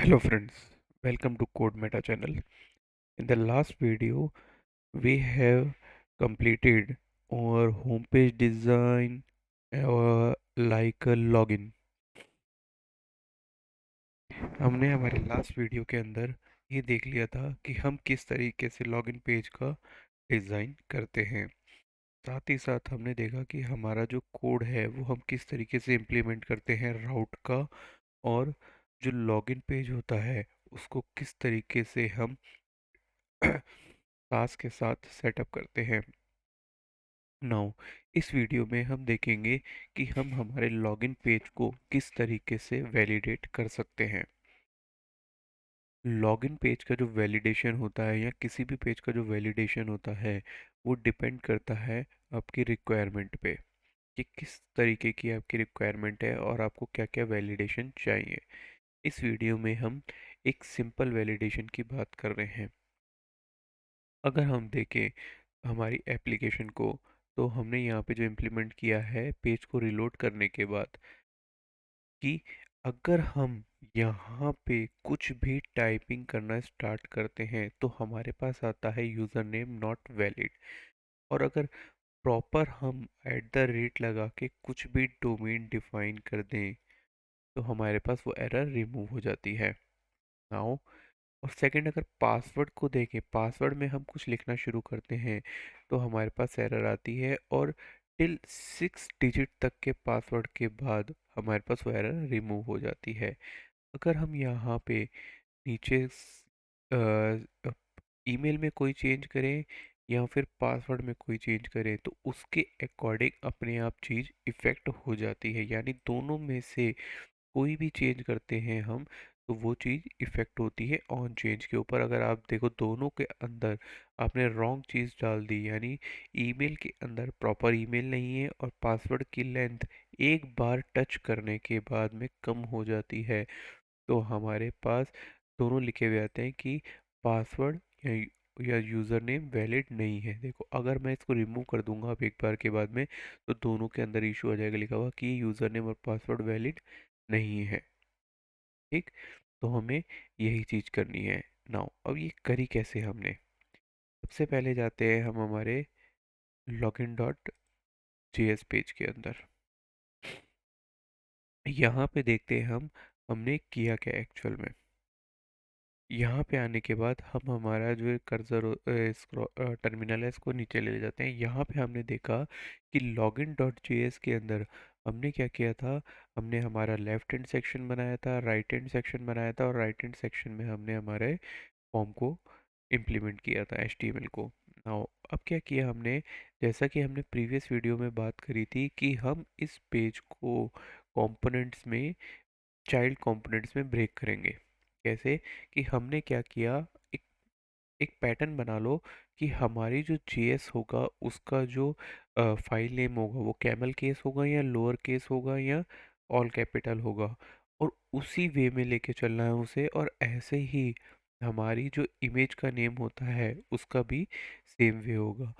Hello friends, welcome to Code Meta channel. In the last video, we have completed our homepage design like a login. हमने हमारे last video के अंदर ये देख लिया था कि हम किस तरीके से लॉगिन पेज का डिज़ाइन करते हैं। साथ ही साथ हमने देखा कि हमारा जो कोड है वो हम किस तरीके से इम्प्लीमेंट करते हैं राउट का, और जो लॉगिन पेज होता है उसको किस तरीके से हम क्लास के साथ सेटअप करते हैं। नाउ इस वीडियो में हम देखेंगे कि हम हमारे लॉगिन पेज को किस तरीके से वैलिडेट कर सकते हैं। लॉगिन पेज का जो वैलिडेशन होता है या किसी भी पेज का जो वैलिडेशन होता है वो डिपेंड करता है आपकी रिक्वायरमेंट पे, कि किस तरीके की आपकी रिक्वायरमेंट है और आपको क्या क्या वैलिडेशन चाहिए। इस वीडियो में हम एक सिंपल वैलिडेशन की बात कर रहे हैं। अगर हम देखें हमारी एप्लीकेशन को, तो हमने यहाँ पे जो इम्प्लीमेंट किया है पेज को रिलोड करने के बाद, कि अगर हम यहाँ पे कुछ भी टाइपिंग करना स्टार्ट करते हैं तो हमारे पास आता है यूज़र नेम नॉट वैलिड। और अगर प्रॉपर हम एट द रेट लगा के कुछ भी डोमेन डिफाइन कर दें तो हमारे पास वो एरर रिमूव हो जाती है। नाउ और सेकंड, अगर पासवर्ड को देखें, पासवर्ड में हम कुछ लिखना शुरू करते हैं तो हमारे पास एरर आती है, और टिल 6 डिजिट तक के पासवर्ड के बाद हमारे पास वो एरर रिमूव हो जाती है। अगर हम यहाँ पे नीचे ईमेल में कोई चेंज करें या फिर पासवर्ड में कोई चेंज करें तो उसके अकॉर्डिंग अपने आप चीज़ इफ़ेक्ट हो जाती है, यानी दोनों में से कोई भी चेंज करते हैं हम तो वो चीज़ इफ़ेक्ट होती है ऑन चेंज के ऊपर। अगर आप देखो दोनों के अंदर आपने रॉन्ग चीज़ डाल दी, यानी ईमेल के अंदर प्रॉपर ईमेल नहीं है और पासवर्ड की लेंथ एक बार टच करने के बाद में कम हो जाती है, तो हमारे पास दोनों लिखे हुए आते हैं कि पासवर्ड या यूज़र नेम वैलिड नहीं है। देखो अगर मैं इसको रिमूव कर दूंगा अब एक बार के बाद में, तो दोनों के अंदर इशू आ जाएगा लिखा हुआ कि यूज़र नेम और पासवर्ड वैलिड नहीं है। ठीक, तो हमें यही चीज़ करनी है। नाउ अब ये करी कैसे हमने, सबसे पहले जाते हैं हम हमारे लॉगिन डॉट जेएस पेज के अंदर। यहाँ पे देखते हैं हमने किया क्या एक्चुअल में। यहाँ पे आने के बाद हम हमारा जो कर्सर टर्मिनल है इसको नीचे ले जाते हैं। यहाँ पे हमने देखा कि लॉगिन डॉट जेएस के अंदर हमने क्या किया था, हमने हमारा लेफ्ट हैंड सेक्शन बनाया था, राइट हैंड सेक्शन बनाया था, और राइट हैंड सेक्शन में हमने हमारे फॉर्म को इम्प्लीमेंट किया था, एचटीएमएल को। नाउ अब क्या किया हमने, जैसा कि हमने प्रीवियस वीडियो में बात करी थी कि हम इस पेज को कंपोनेंट्स में, चाइल्ड कंपोनेंट्स में ब्रेक करेंगे। कैसे, कि हमने क्या किया, एक एक पैटर्न बना लो कि हमारी जो जेएस होगा उसका जो फाइल नेम होगा वो कैमल केस होगा या लोअर केस होगा या ऑल कैपिटल होगा, और उसी वे में लेके चलना है उसे। और ऐसे ही हमारी जो इमेज का नेम होता है उसका भी सेम वे होगा।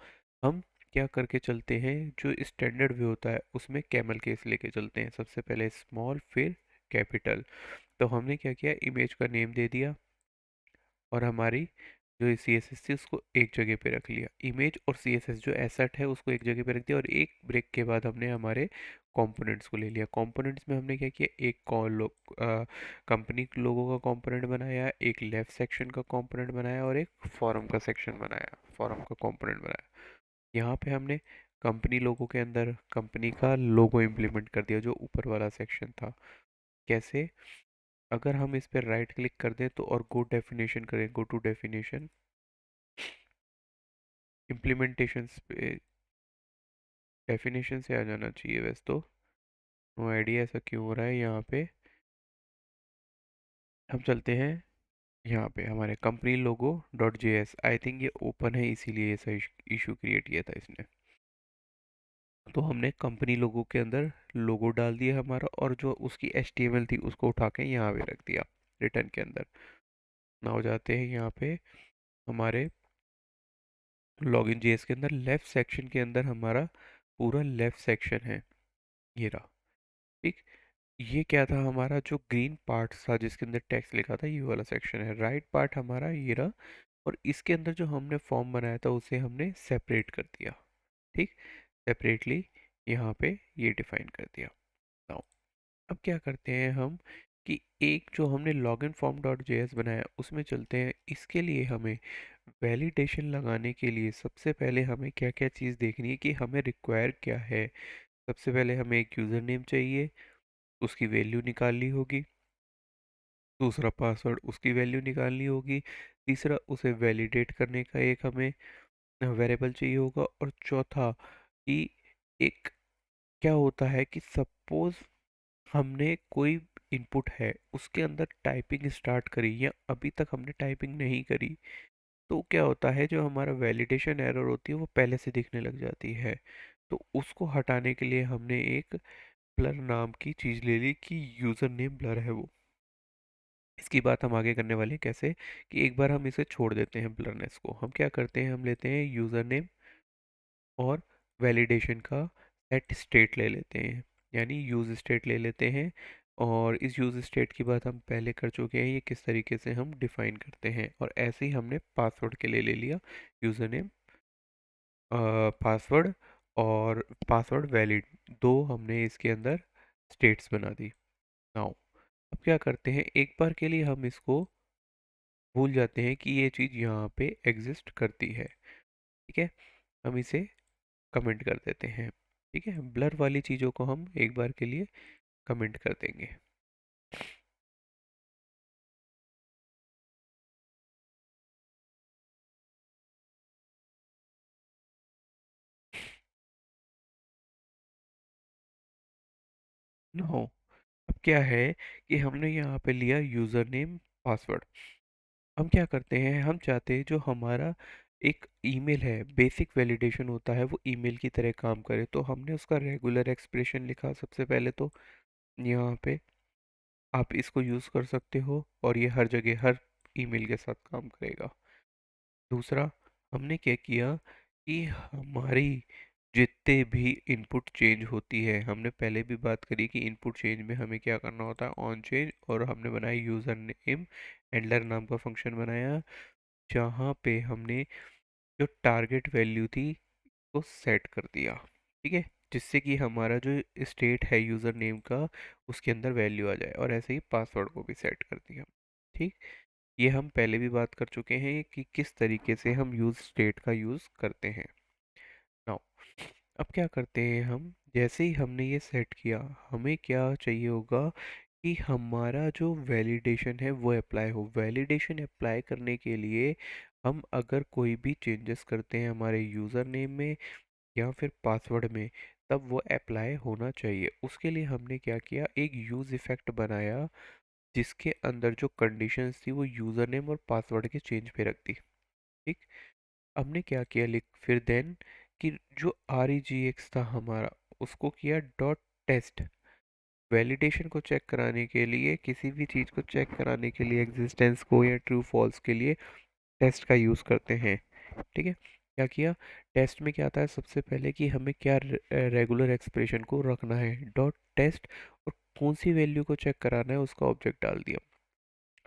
हम क्या करके चलते हैं, जो स्टैंडर्ड वे होता है उसमें कैमल केस लेके चलते हैं, सबसे पहले स्मॉल फिर कैपिटल। तो हमने क्या किया, इमेज का नेम दे दिया और हमारी जो सी एस एस थी उसको एक जगह पे रख लिया। इमेज और सी एस एस जो एसेट है उसको एक जगह पे रख दिया, और एक ब्रेक के बाद हमने हमारे कंपोनेंट्स को ले लिया। कंपोनेंट्स में हमने क्या किया, एक कंपनी लोगों का कंपोनेंट बनाया, एक लेफ्ट सेक्शन का कंपोनेंट बनाया, और एक फॉर्म का सेक्शन बनाया, फॉर्म का कंपोनेंट बनाया। यहाँ पे हमने कंपनी लोगों के अंदर कंपनी का लोगो इम्प्लीमेंट कर दिया जो ऊपर वाला सेक्शन था। कैसे, अगर हम इस पर राइट क्लिक कर दें तो और गो डेफिनेशन करें, गो टू डेफिनेशन, इम्प्लीमेंटेशंस पे डेफिनेशन से आ जाना चाहिए वैसे तो। नो आइडिया ऐसा क्यों हो रहा है यहाँ पे। हम चलते हैं यहाँ पे हमारे company logo dot J S, I think ये ओपन है इसीलिए ऐसा इशू क्रिएट किया था इसने। तो हमने कंपनी लोगो के अंदर लोगो डाल दिया हमारा, और जो उसकी एच टी एम एल थी उसको उठा के यहाँ पे रख दिया रिटर्न के अंदर। ना हो जाते हैं यहाँ पे हमारे लॉगिन जेएस के अंदर लेफ्ट सेक्शन के अंदर हमारा पूरा लेफ्ट सेक्शन है, ये रहा। ठीक, ये क्या था, हमारा जो ग्रीन पार्ट था जिसके अंदर टेक्स्ट लिखा था, ये वाला सेक्शन है। राइट पार्ट हमारा ये रहा, और इसके अंदर जो हमने फॉर्म बनाया था उसे हमने सेपरेट कर दिया। ठीक, सेपरेटली यहाँ पे ये डिफाइन कर दिया। नाउ अब क्या करते हैं हम कि एक जो हमने लॉगिन फॉर्म डॉट जेएस बनाया उसमें चलते हैं। इसके लिए हमें वैलिडेशन लगाने के लिए सबसे पहले हमें क्या क्या चीज़ देखनी है कि हमें रिक्वायर क्या है। सबसे पहले हमें एक यूज़र नेम चाहिए, उसकी वैल्यू निकालनी होगी। दूसरा पासवर्ड, उसकी वैल्यू निकालनी होगी। तीसरा उसे वैलिडेट करने का एक हमें वेरिएबल चाहिए होगा। और चौथा कि एक क्या होता है कि सपोज हमने कोई इनपुट है उसके अंदर टाइपिंग स्टार्ट करी या अभी तक हमने टाइपिंग नहीं करी, तो क्या होता है जो हमारा वैलिडेशन एरर होती है वो पहले से दिखने लग जाती है। तो उसको हटाने के लिए हमने एक ब्लर नाम की चीज़ ले ली कि यूज़र नेम ब्लर है वो। इसकी बात हम आगे करने वाले हैं कैसे, कि एक बार हम इसे छोड़ देते हैं ब्लरनेस को। हम क्या करते हैं, हम लेते हैं यूज़र नेम और वैलिडेशन का सेट स्टेट ले लेते हैं, यानी यूज़ स्टेट ले लेते हैं। और इस यूज़ स्टेट की बात हम पहले कर चुके हैं, ये किस तरीके से हम डिफाइन करते हैं। और ऐसे ही हमने पासवर्ड के लिए ले लिया यूज़र नेम, पासवर्ड और पासवर्ड वैलिड, दो हमने इसके अंदर स्टेट्स बना दी। नाउ अब क्या करते हैं, एक बार के लिए हम इसको भूल जाते हैं कि ये चीज़ यहाँ पे एग्जिस्ट करती है। ठीक है, हम इसे कमेंट कर देते हैं। ठीक है, ब्लर वाली चीज़ों को हम एक बार के लिए कमेंट कर देंगे। नो, अब क्या है कि हमने यहाँ पे लिया यूज़र नेम पासवर्ड। हम क्या करते हैं, हम चाहते हैं जो हमारा एक ईमेल है, बेसिक वैलिडेशन होता है, वो ईमेल की तरह काम करे। तो हमने उसका रेगुलर एक्सप्रेशन लिखा सबसे पहले तो यहाँ पे। आप इसको यूज़ कर सकते हो और ये हर जगह हर ईमेल के साथ काम करेगा। दूसरा, हमने क्या किया कि हमारी जितने भी इनपुट चेंज होती है, हमने पहले भी बात करी कि इनपुट चेंज में हमें क्या करना होता है, ऑन चेंज। और हमने बनाया यूज़र नेम हैंडलर नाम का फंक्शन बनाया, जहाँ पे हमने जो टारगेट वैल्यू थी को सेट कर दिया। ठीक है, जिससे कि हमारा जो स्टेट है यूज़र नेम का उसके अंदर वैल्यू आ जाए। और ऐसे ही पासवर्ड को भी सेट कर दिया। ठीक, ये हम पहले भी बात कर चुके हैं कि किस तरीके से हम यूज़ स्टेट का यूज़ करते हैं। नाउ अब क्या करते हैं हम, जैसे ही हमने ये सेट किया, हमें क्या चाहिए होगा कि हमारा जो वैलिडेशन है वो अप्लाई हो। वैलिडेशन अप्लाई करने के लिए हम अगर कोई भी चेंजेस करते हैं हमारे यूज़र नेम में या फिर पासवर्ड में, तब वो अप्लाई होना चाहिए। उसके लिए हमने क्या किया, एक यूज़ इफ़ेक्ट बनाया जिसके अंदर जो कंडीशंस थी वो यूज़र नेम और पासवर्ड के चेंज पे रख दी। ठीक, हमने क्या किया, लिख फिर देन कि जो REGX था हमारा, उसको किया डॉट टेस्ट। वैलिडेशन को चेक कराने के लिए, किसी भी चीज़ को चेक कराने के लिए, एग्जिस्टेंस को या ट्रू फॉल्स के लिए टेस्ट का यूज़ करते हैं। ठीक है, क्या किया, टेस्ट में क्या आता है सबसे पहले कि हमें क्या रेगुलर एक्सप्रेशन को रखना है, डॉट टेस्ट। और कौन सी वैल्यू को चेक कराना है उसका ऑब्जेक्ट डाल दिया।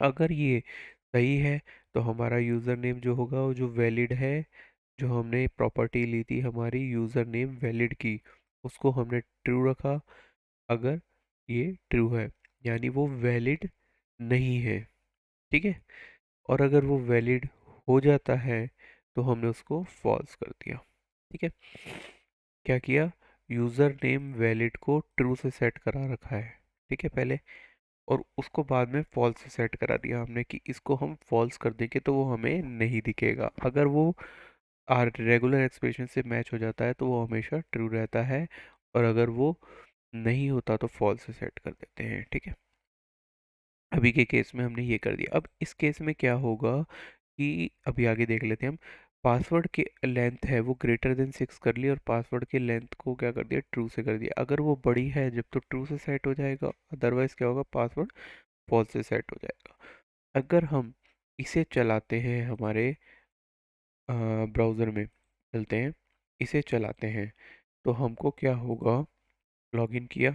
अगर ये सही है तो हमारा यूज़र नेम जो होगा वो जो वैलिड है, जो हमने प्रॉपर्टी ली थी हमारी यूज़र नेम वैलिड की, उसको हमने ट्रू रखा। अगर ये ट्रू है यानी वो वैलिड नहीं है। ठीक है, और अगर वो वैलिड हो जाता है तो हमने उसको फॉल्स कर दिया। ठीक है, क्या किया, यूज़र नेम वैलिड को ट्रू से सेट करा रखा है। ठीक है पहले, और उसको बाद में फॉल्स से सेट करा दिया हमने कि इसको हम फॉल्स कर देंगे तो वो हमें नहीं दिखेगा। अगर वो रेगुलर एक्सप्रेशन से मैच हो जाता है तो वो हमेशा ट्रू रहता है, और अगर वो नहीं होता तो फॉल्स से सेट कर देते हैं। ठीक है, अभी के केस में हमने ये कर दिया। अब इस केस में क्या होगा कि अभी आगे देख लेते हैं हम। पासवर्ड की लेंथ है वो ग्रेटर देन 6 कर ली, और पासवर्ड की लेंथ को क्या कर दिया, ट्रू से कर दिया। अगर वो बड़ी है जब तो ट्रू से सेट हो जाएगा, अदरवाइज क्या होगा, पासवर्ड फॉल्स से सेट हो जाएगा। अगर हम इसे चलाते हैं हमारे ब्राउज़र में, चलते हैं इसे चलाते हैं, तो हमको क्या होगा, लॉगिन किया,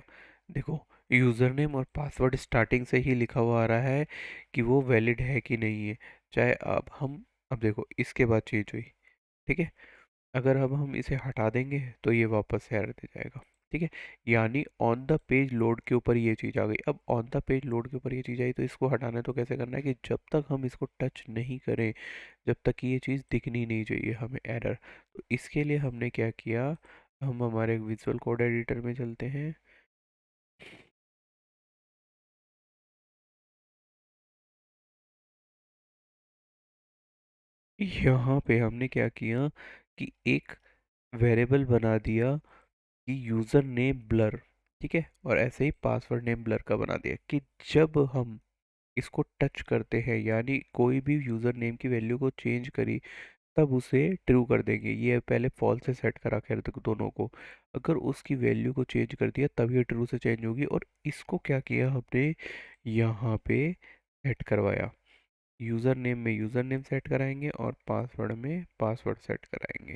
देखो यूज़र नेम और पासवर्ड स्टार्टिंग से ही लिखा हुआ आ रहा है कि वो वैलिड है कि नहीं है। चाहे अब देखो इसके बाद चेंज हुई, ठीक है। अगर अब हम इसे हटा देंगे तो ये वापस से एरर दे जाएगा, ठीक है। यानी ऑन द पेज लोड के ऊपर ये चीज़ आ गई। अब ऑन द पेज लोड के ऊपर ये चीज़ आई तो इसको हटाना है तो कैसे करना है कि जब तक हम इसको टच नहीं करें, जब तक कि ये चीज़ दिखनी नहीं चाहिए हमें एरर। तो इसके लिए हमने क्या किया, हम हमारे विजुअल कोड एडिटर में चलते हैं। यहाँ पे हमने क्या किया कि एक वेरिएबल बना दिया कि यूज़र नेम ब्लर, ठीक है। और ऐसे ही पासवर्ड नेम ब्लर का बना दिया कि जब हम इसको टच करते हैं, यानी कोई भी यूज़र नेम की वैल्यू को चेंज करी, तब उसे ट्रू कर देंगे। ये पहले फॉल्स से सेट करा कर दोनों को। अगर उसकी वैल्यू को चेंज कर दिया तब ये ट्रू से चेंज होगी। और इसको क्या किया हमने, यहाँ पे सेट करवाया। यूज़र नेम में यूज़र नेम सेट कराएंगे और पासवर्ड में पासवर्ड सेट कराएंगे,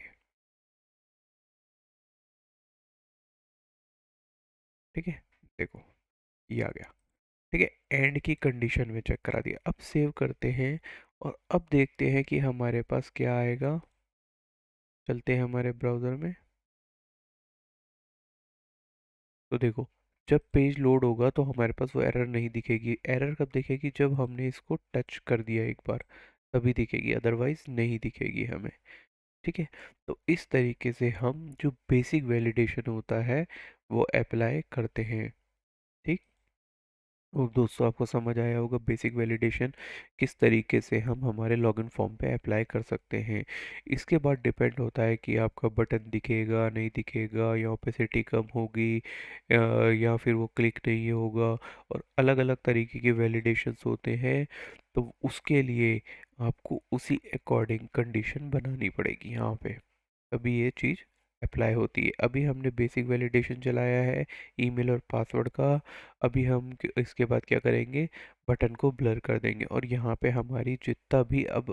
ठीक है। देखो ये आ गया, ठीक है। एंड की कंडीशन में चेक करा दिया। अब सेव करते हैं और अब देखते हैं कि हमारे पास क्या आएगा। चलते हैं हमारे ब्राउज़र में। तो देखो, जब पेज लोड होगा तो हमारे पास वो एरर नहीं दिखेगी। एरर कब दिखेगी, जब हमने इसको टच कर दिया एक बार, तभी दिखेगी, अदरवाइज नहीं दिखेगी हमें, ठीक है। तो इस तरीके से हम जो बेसिक वैलिडेशन होता है वो अप्लाई करते हैं, ठीक। और दोस्तों आपको समझ आया होगा बेसिक वैलिडेशन किस तरीके से हम हमारे लॉगिन फॉर्म पे अप्लाई कर सकते हैं। इसके बाद डिपेंड होता है कि आपका बटन दिखेगा नहीं दिखेगा, या ओपेसिटी कम होगी, या फिर वो क्लिक नहीं होगा। और अलग अलग तरीके के वैलिडेशंस होते हैं। तो उसके लिए आपको उसी अकॉर्डिंग कंडीशन बनानी पड़ेगी यहाँ पे, तभी ये चीज़ अप्लाई होती है। अभी हमने बेसिक वैलिडेशन चलाया है ईमेल और पासवर्ड का। अभी हम इसके बाद क्या करेंगे, बटन को ब्लर कर देंगे। और यहाँ पे हमारी जितना भी अब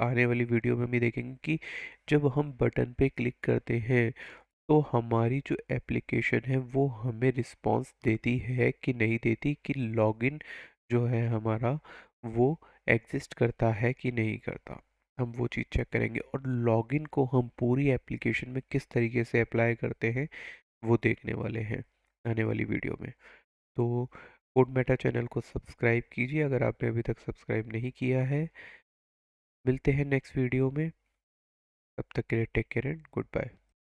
आने वाली वीडियो में भी देखेंगे कि जब हम बटन पे क्लिक करते हैं तो हमारी जो एप्लीकेशन है वो हमें रिस्पांस देती है कि नहीं देती, कि लॉगिन जो है हमारा वो एग्जिस्ट करता है कि नहीं करता। हम वो चीज़ चेक करेंगे। और लॉगिन को हम पूरी एप्लीकेशन में किस तरीके से अप्लाई करते हैं वो देखने वाले हैं आने वाली वीडियो में। तो कोड मेटा चैनल को सब्सक्राइब कीजिए अगर आपने अभी तक सब्सक्राइब नहीं किया है। मिलते हैं नेक्स्ट वीडियो में, तब तक के लिए take care and good bye.